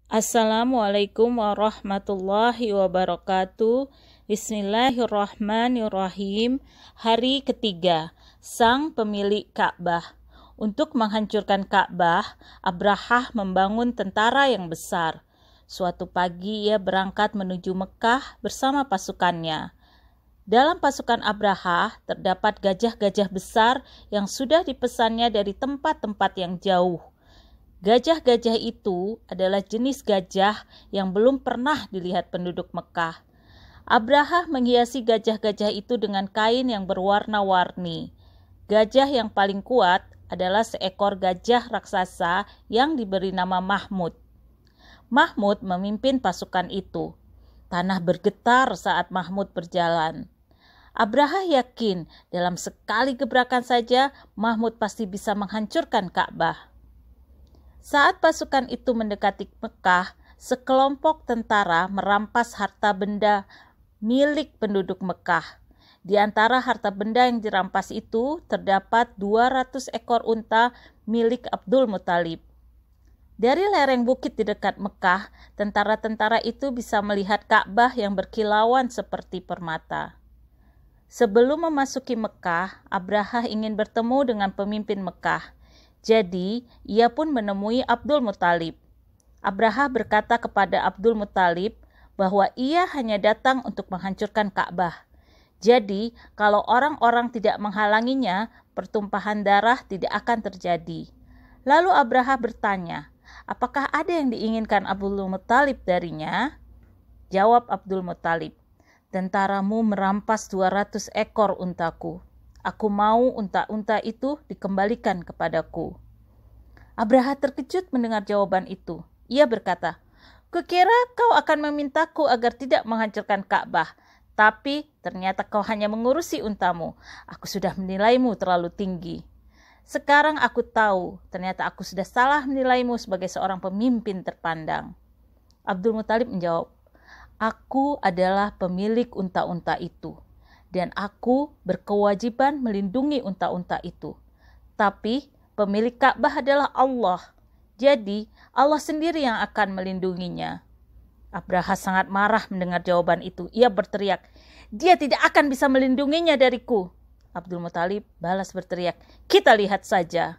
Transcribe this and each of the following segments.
Assalamualaikum warahmatullahi wabarakatuh. Bismillahirrahmanirrahim. Hari ketiga, sang pemilik Ka'bah. Untuk menghancurkan Ka'bah, Abrahah membangun tentara yang besar. Suatu pagi ia berangkat menuju Mekah bersama pasukannya. Dalam pasukan Abrahah terdapat gajah-gajah besar yang sudah dipesannya dari tempat-tempat yang jauh. Gajah-gajah itu adalah jenis gajah yang belum pernah dilihat penduduk Mekah. Abrahah menghiasi gajah-gajah itu dengan kain yang berwarna-warni. Gajah yang paling kuat adalah seekor gajah raksasa yang diberi nama Mahmud. Mahmud memimpin pasukan itu. Tanah bergetar saat Mahmud berjalan. Abrahah yakin dalam sekali gebrakan saja Mahmud pasti bisa menghancurkan Ka'bah. Saat pasukan itu mendekati Mekah, sekelompok tentara merampas harta benda milik penduduk Mekah. Di antara harta benda yang dirampas itu terdapat 200 ekor unta milik Abdul Muthalib. Dari lereng bukit di dekat Mekah, tentara-tentara itu bisa melihat Ka'bah yang berkilauan seperti permata. Sebelum memasuki Mekah, Abrahah ingin bertemu dengan pemimpin Mekah. Jadi, ia pun menemui Abdul Muthalib. Abrahah berkata kepada Abdul Muthalib bahwa ia hanya datang untuk menghancurkan Ka'bah. Jadi, kalau orang-orang tidak menghalanginya, pertumpahan darah tidak akan terjadi. Lalu Abrahah bertanya, apakah ada yang diinginkan Abdul Muthalib darinya? Jawab Abdul Muthalib, tentaramu merampas 200 ekor untaku. Aku mau unta-unta itu dikembalikan kepadaku. Abrahah terkejut mendengar jawaban itu. Ia berkata, kukira kau akan memintaku agar tidak menghancurkan Ka'bah, tapi ternyata kau hanya mengurusi untamu. Aku sudah menilaimu terlalu tinggi. Sekarang aku tahu, ternyata aku sudah salah menilaimu sebagai seorang pemimpin terpandang. Abdul Muthalib menjawab, aku adalah pemilik unta-unta itu. Dan aku berkewajiban melindungi unta-unta itu. Tapi pemilik Ka'bah adalah Allah. Jadi Allah sendiri yang akan melindunginya. Abrahah sangat marah mendengar jawaban itu. Ia berteriak, dia tidak akan bisa melindunginya dariku. Abdul Muthalib balas berteriak, kita lihat saja.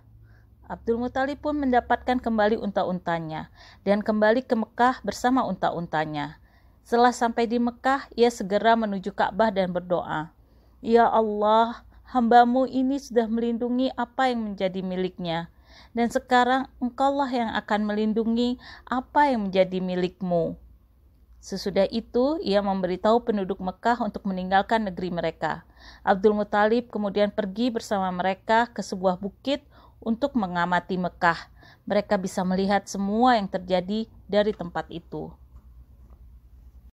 Abdul Muthalib pun mendapatkan kembali unta-untanya dan kembali ke Mekah bersama unta-untanya. Setelah sampai di Mekah, ia segera menuju Ka'bah dan berdoa, ya Allah, hamba-Mu ini sudah melindungi apa yang menjadi miliknya, dan sekarang Engkaulah yang akan melindungi apa yang menjadi milik-Mu. Sesudah itu, ia memberitahu penduduk Mekah untuk meninggalkan negeri mereka. Abdul Muthalib kemudian pergi bersama mereka ke sebuah bukit untuk mengamati Mekah. Mereka bisa melihat semua yang terjadi dari tempat itu.